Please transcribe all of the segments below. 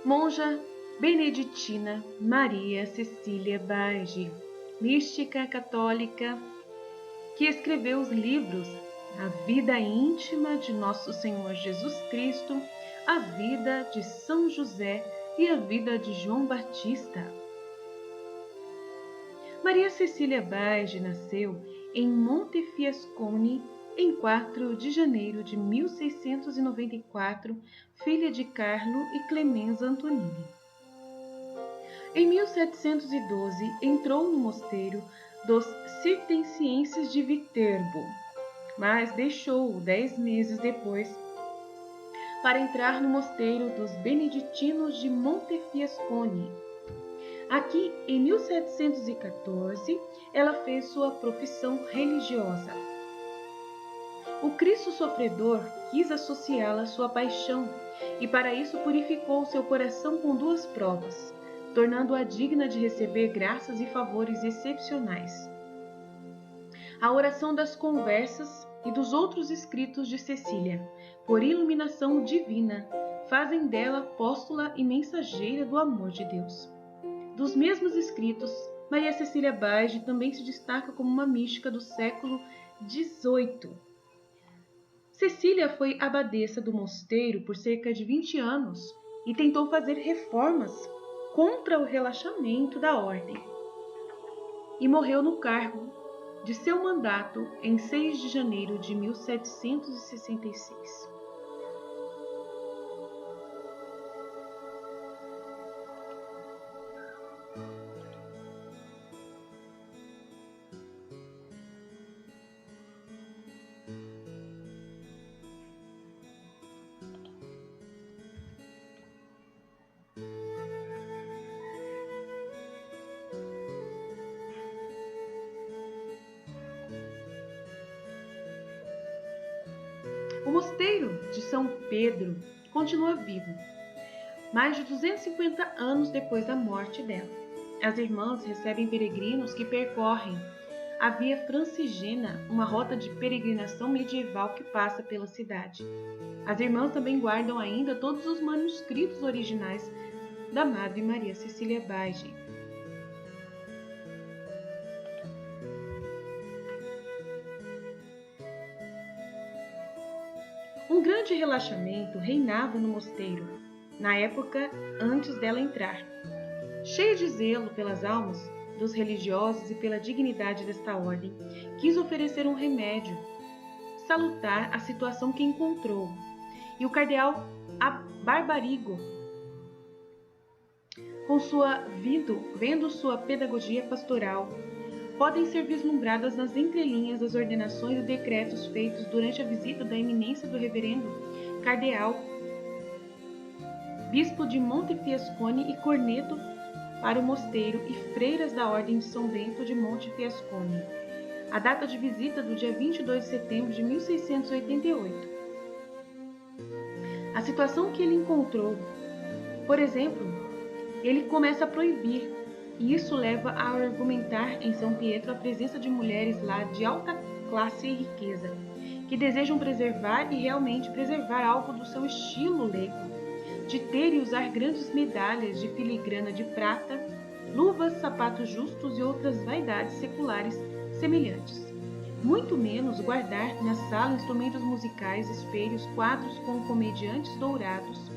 Monja beneditina Maria Cecília Baige, mística católica que escreveu os livros A Vida Íntima de Nosso Senhor Jesus Cristo, A Vida de São José e A Vida de João Batista. Maria Cecília Baige nasceu em Montefiascone em 4 de janeiro de 1694, filha de Carlo e Clemenza Antonini. Em 1712, entrou no mosteiro dos Cistercienses de Viterbo, mas deixou-o 10 meses depois para entrar no mosteiro dos Beneditinos de Montefiascone. Aqui, em 1714, ela fez sua profissão religiosa. O Cristo sofredor quis associá-la à sua paixão e para isso purificou seu coração com 2 provas, tornando-a digna de receber graças e favores excepcionais. A oração das conversas e dos outros escritos de Cecília, por iluminação divina, fazem dela apóstola e mensageira do amor de Deus. Dos mesmos escritos, Maria Cecília Baige também se destaca como uma mística do século XVIII. Cecília foi abadesa do mosteiro por cerca de 20 anos e tentou fazer reformas contra o relaxamento da ordem. E morreu no cargo de seu mandato em 6 de janeiro de 1766. O mosteiro de São Pedro continua vivo, mais de 250 anos depois da morte dela. As irmãs recebem peregrinos que percorrem a Via Francigena, uma rota de peregrinação medieval que passa pela cidade. As irmãs também guardam ainda todos os manuscritos originais da Madre Maria Cecília Baige. Um grande relaxamento reinava no mosteiro, na época antes dela entrar. Cheia de zelo pelas almas dos religiosos e pela dignidade desta ordem, quis oferecer um remédio salutar à situação que encontrou. E o cardeal Barbarigo, vendo sua pedagogia pastoral, podem ser vislumbradas nas entrelinhas das ordenações e decretos feitos durante a visita da eminência do reverendo cardeal, bispo de Montefiascone e corneto para o mosteiro e freiras da ordem de São Bento de Montefiascone. A data de visita do dia 22 de setembro de 1688. A situação que ele encontrou, por exemplo, ele começa a proibir, e isso leva a argumentar em São Pietro a presença de mulheres lá de alta classe e riqueza, que desejam preservar e realmente preservar algo do seu estilo leigo, de ter e usar grandes medalhas de filigrana de prata, luvas, sapatos justos e outras vaidades seculares semelhantes. Muito menos guardar na sala instrumentos musicais, espelhos, quadros com comediantes dourados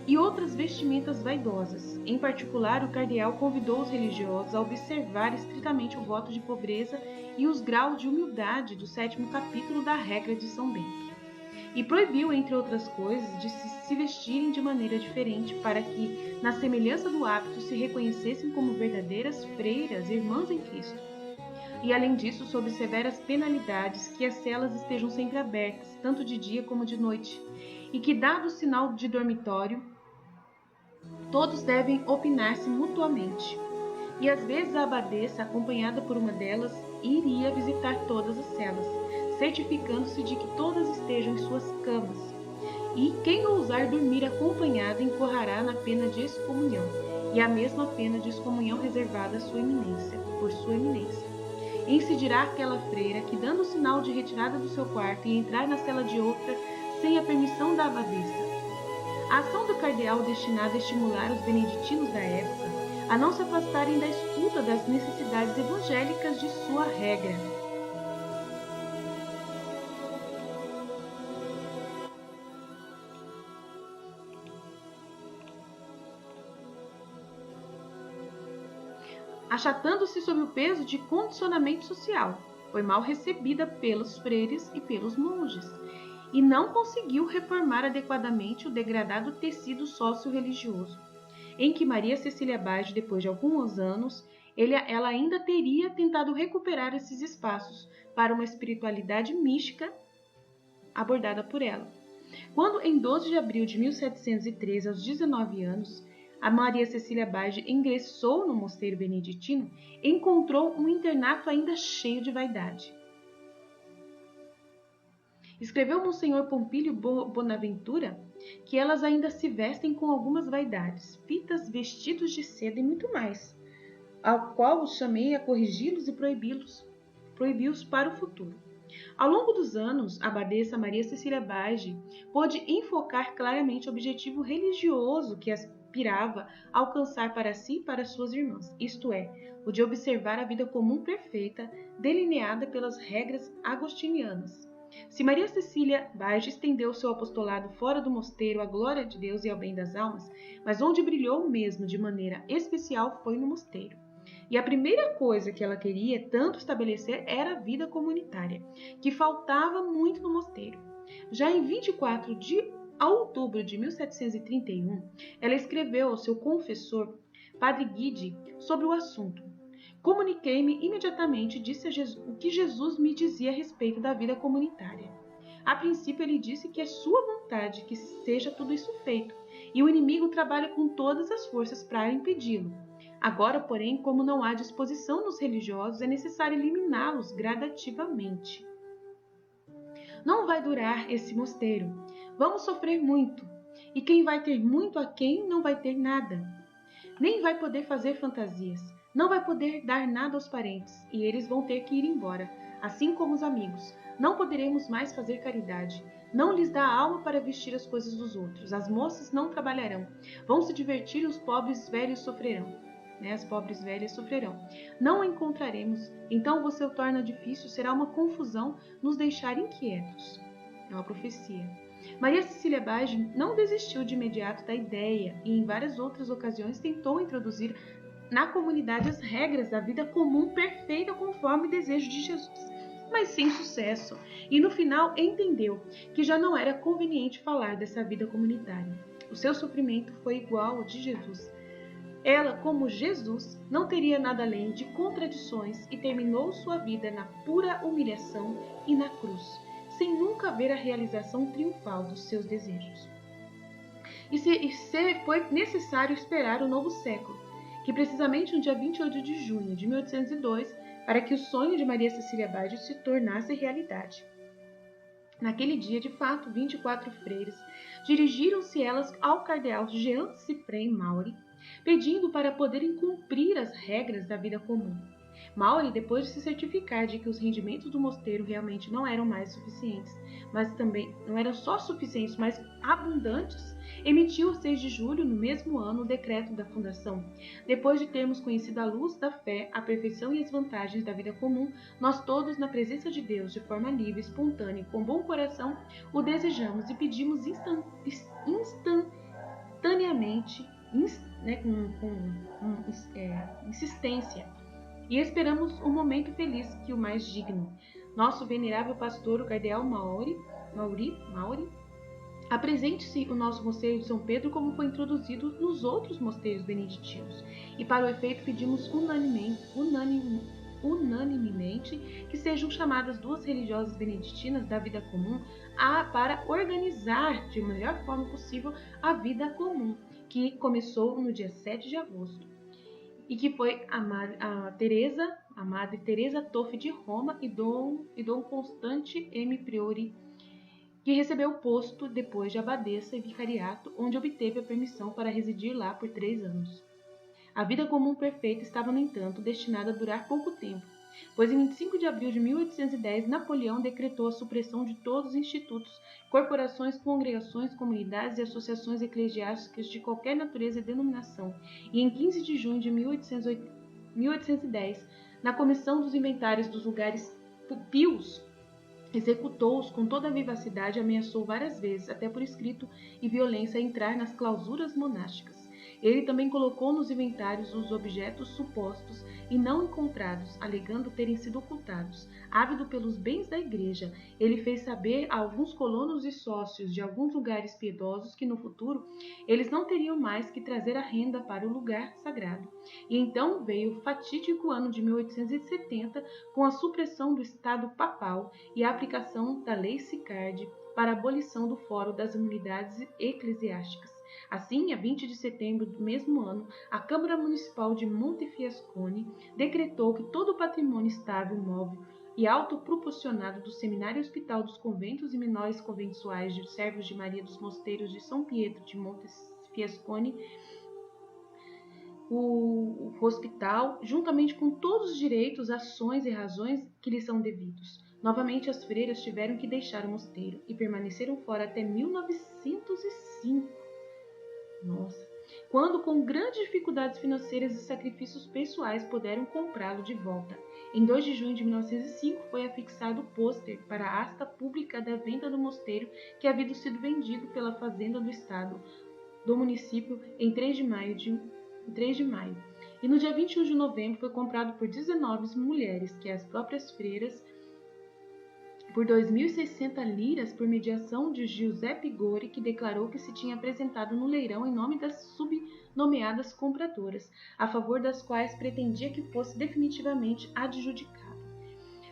e outras vestimentas vaidosas. Em particular, o cardeal convidou os religiosos a observar estritamente o voto de pobreza e os graus de humildade do 7º capítulo da regra de São Bento, e proibiu, entre outras coisas, de se vestirem de maneira diferente para que, na semelhança do hábito, se reconhecessem como verdadeiras freiras, irmãs em Cristo. E, além disso, sob severas penalidades, que as celas estejam sempre abertas, tanto de dia como de noite, e que, dado o sinal de dormitório, todos devem opinar-se mutuamente. E às vezes a abadesa, acompanhada por uma delas, iria visitar todas as celas, certificando-se de que todas estejam em suas camas. E quem ousar dormir acompanhado incorrerá na pena de excomunhão, e a mesma pena de excomunhão reservada por sua eminência. Incidirá aquela freira que, dando o sinal de retirada do seu quarto e entrar na cela de outra sem a permissão da abadesa, A ação do cardeal destinada a estimular os beneditinos da época a não se afastarem da escuta das necessidades evangélicas de sua regra. Achatando-se sob o peso de condicionamento social, foi mal recebida pelos freires e pelos monges, e não conseguiu reformar adequadamente o degradado tecido sócio-religioso, em que Maria Cecília Bage, depois de alguns anos, ela ainda teria tentado recuperar esses espaços para uma espiritualidade mística abordada por ela. Quando, em 12 de abril de 1713, aos 19 anos, a Maria Cecília Bage ingressou no mosteiro beneditino, encontrou um internato ainda cheio de vaidade. Escreveu Monsenhor Pompílio Bonaventura que elas ainda se vestem com algumas vaidades, fitas, vestidos de seda e muito mais, ao qual os chamei a corrigi-los e proibi-os para o futuro. Ao longo dos anos, a abadesa Maria Cecília Bage pôde enfocar claramente o objetivo religioso que aspirava a alcançar para si e para suas irmãs, isto é, o de observar a vida comum perfeita, delineada pelas regras agostinianas. Se Maria Cecília Bage estendeu seu apostolado fora do mosteiro à glória de Deus e ao bem das almas, mas onde brilhou mesmo de maneira especial foi no mosteiro. E a primeira coisa que ela queria tanto estabelecer era a vida comunitária, que faltava muito no mosteiro. Já em 24 de outubro de 1731, ela escreveu ao seu confessor, Padre Guide, sobre o assunto. Comuniquei-me imediatamente e disse a Jesus o que Jesus me dizia a respeito da vida comunitária. A princípio, ele disse que é sua vontade que seja tudo isso feito, e o inimigo trabalha com todas as forças para impedi-lo. Agora, porém, como não há disposição nos religiosos, é necessário eliminá-los gradativamente. Não vai durar esse mosteiro. Vamos sofrer muito. E quem vai ter muito a quem não vai ter nada. Nem vai poder fazer fantasias. Não vai poder dar nada aos parentes. E eles vão ter que ir embora, assim como os amigos. Não poderemos mais fazer caridade. Não lhes dá alma para vestir as coisas dos outros. As moças não trabalharão. Vão se divertir e os pobres velhos sofrerão. As pobres velhas sofrerão. Não a encontraremos, então você o torna difícil, será uma confusão nos deixar inquietos. É uma profecia. Maria Cecília Bage não desistiu de imediato da ideia e em várias outras ocasiões tentou introduzir na comunidade as regras da vida comum perfeita conforme o desejo de Jesus, mas sem sucesso, e no final entendeu que já não era conveniente falar dessa vida comunitária. O seu sofrimento foi igual ao de Jesus. Ela, como Jesus, não teria nada além de contradições e terminou sua vida na pura humilhação e na cruz, sem nunca ver a realização triunfal dos seus desejos. Foi necessário esperar o novo século, que precisamente no dia 28 de junho de 1802, para que o sonho de Maria Cecília Bage se tornasse realidade. Naquele dia, de fato, 24 freiras dirigiram-se elas ao cardeal Jean Cyprien Maury, pedindo para poderem cumprir as regras da vida comum. Maury, depois de se certificar de que os rendimentos do mosteiro realmente não eram mais suficientes, mas também não eram só suficientes, mas abundantes, emitiu, o 6 de julho, no mesmo ano, o decreto da fundação. Depois de termos conhecido a luz da fé, a perfeição e as vantagens da vida comum, nós todos, na presença de Deus, de forma livre, espontânea e com bom coração, o desejamos e pedimos instantaneamente, com insistência, e esperamos um momento feliz que o mais digno. Nosso venerável pastor, o cardeal Maury, apresente-se o nosso mosteiro de São Pedro como foi introduzido nos outros mosteiros beneditinos, e para o efeito pedimos unanimemente que sejam chamadas duas religiosas beneditinas da vida comum para organizar de melhor forma possível a vida comum, que começou no dia 7 de agosto, e que foi a Madre Teresa Toffe de Roma e Dom Constante M. Priori, que recebeu o posto depois de abadesa e vicariato, onde obteve a permissão para residir lá por 3 anos. A vida comum perfeita estava, no entanto, destinada a durar pouco tempo, pois em 25 de abril de 1810, Napoleão decretou a supressão de todos os institutos, corporações, congregações, comunidades e associações eclesiásticas de qualquer natureza e denominação, e em 15 de junho de 1810, na Comissão dos Inventários dos Lugares Pios, executou-os com toda a vivacidade e ameaçou várias vezes, até por escrito e violência, a entrar nas clausuras monásticas. Ele também colocou nos inventários os objetos supostos e não encontrados, alegando terem sido ocultados. Ávido pelos bens da igreja, ele fez saber a alguns colonos e sócios de alguns lugares piedosos que no futuro eles não teriam mais que trazer a renda para o lugar sagrado. E então veio o fatídico ano de 1870, com a supressão do Estado papal e a aplicação da Lei Sicard para a abolição do Fórum das Unidades Eclesiásticas. Assim, a 20 de setembro do mesmo ano, a Câmara Municipal de Montefiascone decretou que todo o patrimônio estável, móvel e autoproporcionado do Seminário Hospital dos Conventos e Menores Conventuais de Servos de Maria dos Mosteiros de São Pietro de Montefiascone, o hospital, juntamente com todos os direitos, ações e razões que lhes são devidos. Novamente, as freiras tiveram que deixar o mosteiro e permaneceram fora até 1905. Nossa! Quando, com grandes dificuldades financeiras e sacrifícios pessoais, puderam comprá-lo de volta. Em 2 de junho de 1905, foi afixado o pôster para a asta pública da venda do mosteiro, que havia sido vendido pela Fazenda do Estado do município em 3 de maio. E no dia 21 de novembro foi comprado por 19 mulheres, que as próprias freiras, por 2.060 liras, por mediação de Giuseppe Gori, que declarou que se tinha apresentado no leilão em nome das subnomeadas compradoras, a favor das quais pretendia que fosse definitivamente adjudicado.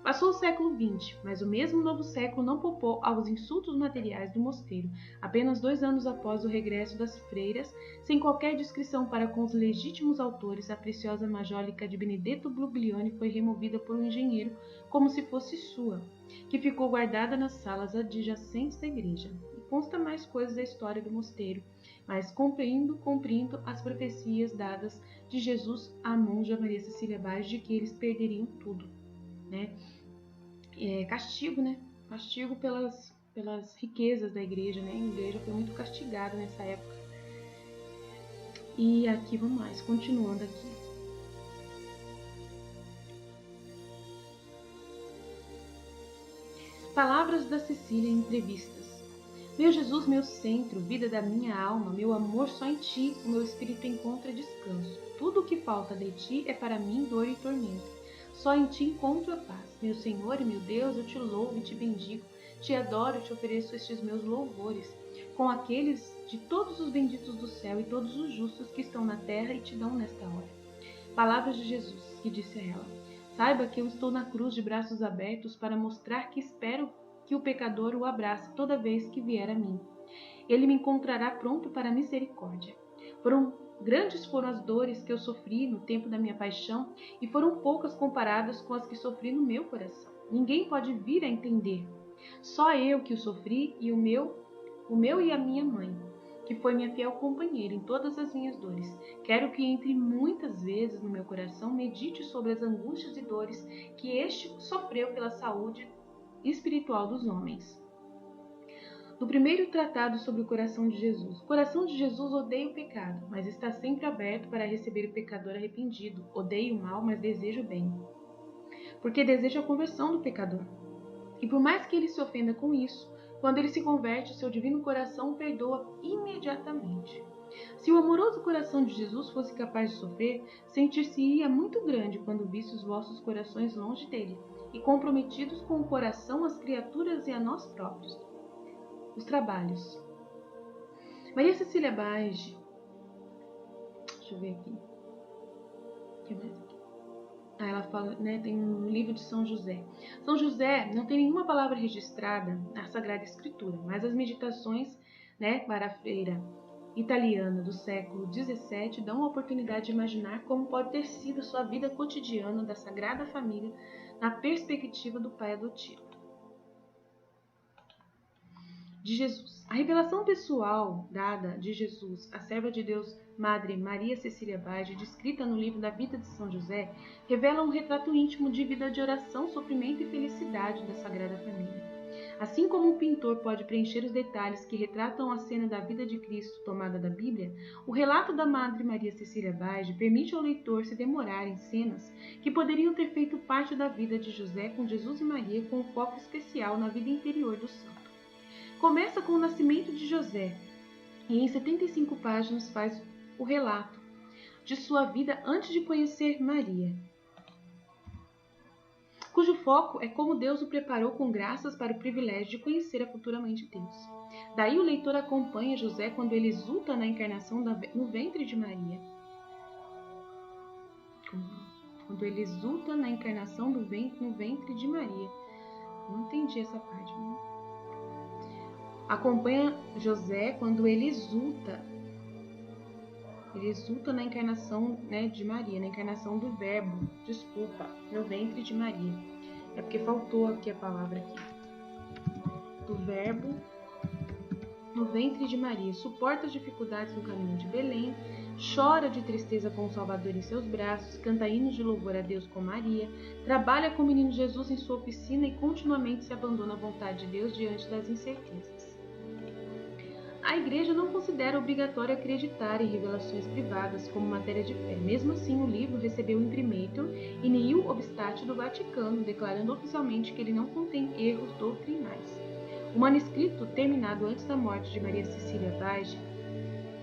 Passou o século XX, mas o mesmo novo século não poupou aos insultos materiais do mosteiro. Apenas 2 anos após o regresso das freiras, sem qualquer descrição para com os legítimos autores, a preciosa majólica de Benedetto Bruglione foi removida por um engenheiro como se fosse sua, que ficou guardada nas salas adjacentes da igreja. E consta mais coisas da história do mosteiro, mas cumprindo as profecias dadas de Jesus à monja Maria Cecília Bage de que eles perderiam tudo, né? Castigo, né? Castigo pelas riquezas da igreja, né? A igreja foi muito castigada nessa época. E aqui vamos mais, continuando aqui. Palavras da Cecília em entrevistas. Meu Jesus, meu centro, vida da minha alma, meu amor, só em ti o meu espírito encontra descanso. Tudo o que falta de ti é para mim dor e tormento. Só em ti encontro a paz. Meu Senhor e meu Deus, eu te louvo e te bendigo, te adoro e te ofereço estes meus louvores, com aqueles de todos os benditos do céu e todos os justos que estão na terra e te dão nesta hora. Palavras de Jesus, que disse a ela: saiba que eu estou na cruz de braços abertos para mostrar que espero que o pecador o abrace toda vez que vier a mim. Ele me encontrará pronto para a misericórdia. Grandes foram as dores que eu sofri no tempo da minha paixão, e foram poucas comparadas com as que sofri no meu coração. Ninguém pode vir a entender. Só eu que o sofri, e o meu e a minha mãe, que foi minha fiel companheira em todas as minhas dores. Quero que entre muitas vezes no meu coração medite sobre as angústias e dores que este sofreu pela saúde espiritual dos homens. Do primeiro tratado sobre o coração de Jesus. O coração de Jesus odeia o pecado, mas está sempre aberto para receber o pecador arrependido. Odeia o mal, mas deseja o bem, porque deseja a conversão do pecador. E por mais que ele se ofenda com isso, quando ele se converte, o seu divino coração o perdoa imediatamente. Se o amoroso coração de Jesus fosse capaz de sofrer, sentir-se-ia muito grande quando visse os vossos corações longe dele, e comprometidos com o coração às criaturas e a nós próprios. Os trabalhos. Maria Cecília Bage. Deixa eu ver aqui. O que mais aqui? Ela fala, né, tem um livro de São José. São José não tem nenhuma palavra registrada na Sagrada Escritura, mas as meditações, né, para a freira italiana do século XVII dão a oportunidade de imaginar como pode ter sido sua vida cotidiana da Sagrada Família na perspectiva do pai adotivo de Jesus. A revelação pessoal dada de Jesus, a serva de Deus Madre Maria Cecília Bage, descrita no livro da vida de São José, revela um retrato íntimo de vida de oração, sofrimento e felicidade da Sagrada Família. Assim como um pintor pode preencher os detalhes que retratam a cena da vida de Cristo tomada da Bíblia, o relato da Madre Maria Cecília Bage permite ao leitor se demorar em cenas que poderiam ter feito parte da vida de José com Jesus e Maria, com um foco especial na vida interior do santo. Começa com o nascimento de José e em 75 páginas faz o relato de sua vida antes de conhecer Maria, cujo foco é como Deus o preparou com graças para o privilégio de conhecer a futura mãe de Deus. Daí o leitor acompanha José quando ele exulta na encarnação no ventre de Maria. Quando ele exulta na encarnação no ventre de Maria. Não entendi essa parte, né? Acompanha José quando ele exulta. Ele exulta na encarnação, né, de Maria, na encarnação do Verbo, no ventre de Maria. É porque faltou aqui a palavra aqui. Do Verbo no ventre de Maria. Suporta as dificuldades no caminho de Belém, chora de tristeza com o Salvador em seus braços, canta hinos de louvor a Deus com Maria, trabalha com o menino Jesus em sua oficina e continuamente se abandona à vontade de Deus diante das incertezas. A Igreja não considera obrigatório acreditar em revelações privadas como matéria de fé. Mesmo assim, o livro recebeu o imprimatur in nihil obstate do Vaticano, declarando oficialmente que ele não contém erros doutrinais. O manuscrito, terminado antes da morte de Maria Cecília Bage,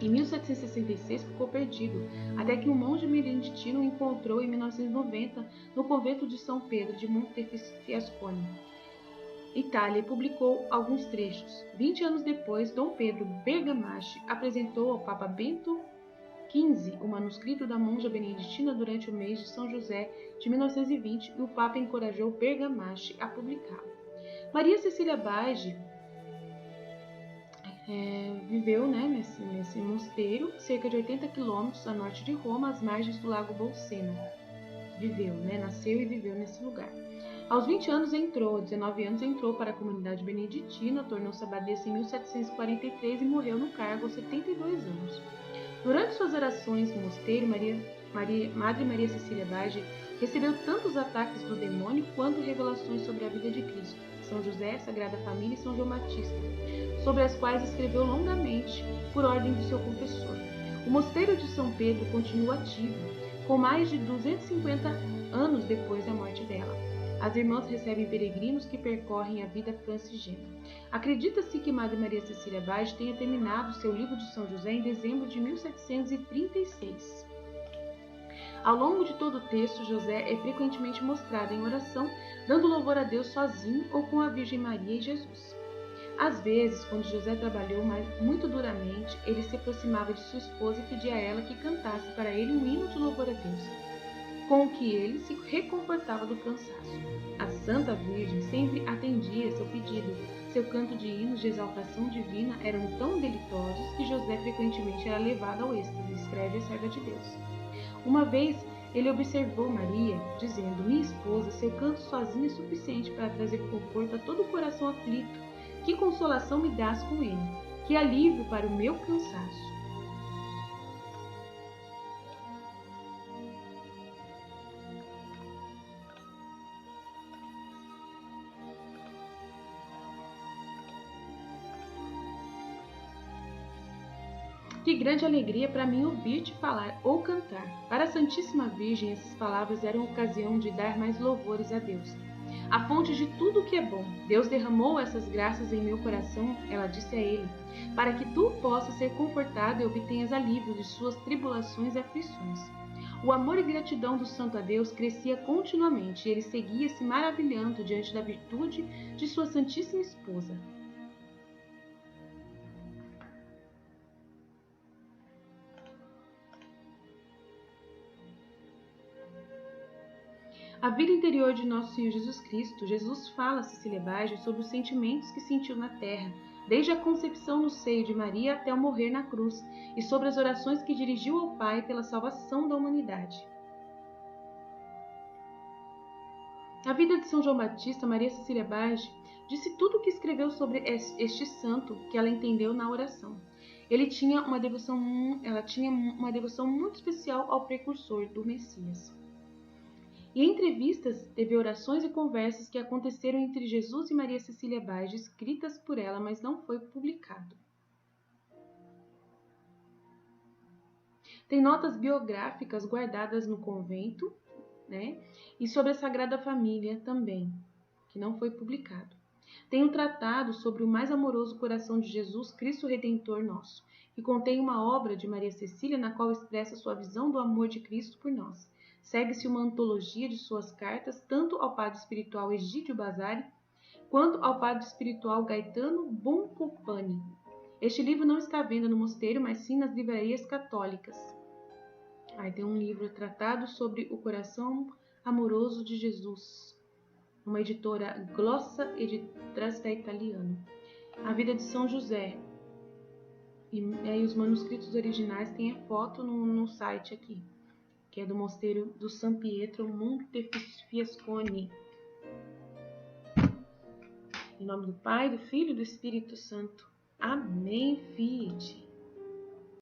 em 1766 ficou perdido, até que um monge beneditino o encontrou em 1990 no convento de São Pedro de Montefiascone, Itália, e publicou alguns trechos. 20 anos depois, Dom Pedro Bergamaschi apresentou ao Papa Bento XV o manuscrito da monja beneditina durante o mês de São José de 1920 e o Papa encorajou Bergamaschi a publicá-lo. Maria Cecília Bage viveu, né, nesse mosteiro, cerca de 80 quilômetros a norte de Roma, às margens do Lago Bolsena. Nasceu e viveu nesse lugar. Aos 19 anos entrou para a comunidade beneditina, tornou-se abadesa em 1743 e morreu no cargo aos 72 anos. Durante suas orações no mosteiro, Madre Maria Cecília Bage recebeu tantos ataques do demônio quanto revelações sobre a vida de Cristo, São José, Sagrada Família e São João Batista, sobre as quais escreveu longamente por ordem do seu confessor. O mosteiro de São Pedro continua ativo, com mais de 250 anos depois da morte dela. As irmãs recebem peregrinos que percorrem a vida francigena. Acredita-se que Madre Maria Cecília Bage tenha terminado seu livro de São José em dezembro de 1736. Ao longo de todo o texto, José é frequentemente mostrado em oração, dando louvor a Deus sozinho ou com a Virgem Maria e Jesus. Às vezes, quando José trabalhou muito duramente, ele se aproximava de sua esposa e pedia a ela que cantasse para ele um hino de louvor a Deus, com o que ele se reconfortava do cansaço. A Santa Virgem sempre atendia seu pedido. Seu canto de hinos de exaltação divina eram tão delitosos que José frequentemente era levado ao êxtase, escreve a serva de Deus. Uma vez, ele observou Maria, dizendo: minha esposa, seu canto sozinho é suficiente para trazer conforto a todo o coração aflito. Que consolação me dás com ele, que alívio para o meu cansaço. Que grande alegria para mim ouvir-te falar ou cantar. Para a Santíssima Virgem, essas palavras eram ocasião de dar mais louvores a Deus, a fonte de tudo o que é bom. Deus derramou essas graças em meu coração, ela disse a ele, para que tu possas ser confortado e obtenhas alívio de suas tribulações e aflições. O amor e gratidão do santo a Deus crescia continuamente e ele seguia se maravilhando diante da virtude de sua Santíssima Esposa. A vida interior de nosso Senhor Jesus Cristo. Jesus fala a Cecília Bage sobre os sentimentos que sentiu na terra, desde a concepção no seio de Maria até o morrer na cruz, e sobre as orações que dirigiu ao Pai pela salvação da humanidade. A vida de São João Batista, Maria Cecília Bage disse tudo o que escreveu sobre este santo que ela entendeu na oração. ela tinha uma devoção muito especial ao precursor do Messias. E em entrevistas, teve orações e conversas que aconteceram entre Jesus e Maria Cecília Bage, escritas por ela, mas não foi publicado. Tem notas biográficas guardadas no convento, né? E sobre a Sagrada Família também, que não foi publicado. Tem um tratado sobre o mais amoroso coração de Jesus, Cristo Redentor nosso, que contém uma obra de Maria Cecília na qual expressa sua visão do amor de Cristo por nós. Segue-se uma antologia de suas cartas, tanto ao padre espiritual Egídio Basari, quanto ao padre espiritual Gaetano Boncompagni. Este livro não está à venda no mosteiro, mas sim nas livrarias católicas. Aí tem um livro tratado sobre o coração amoroso de Jesus, uma editora Glossa Editras italiano. A vida de São José. E aí os manuscritos originais têm a foto no site aqui, que é do mosteiro do San Pietro Montefiascone. Em nome do Pai, do Filho e do Espírito Santo. Amém, Fide.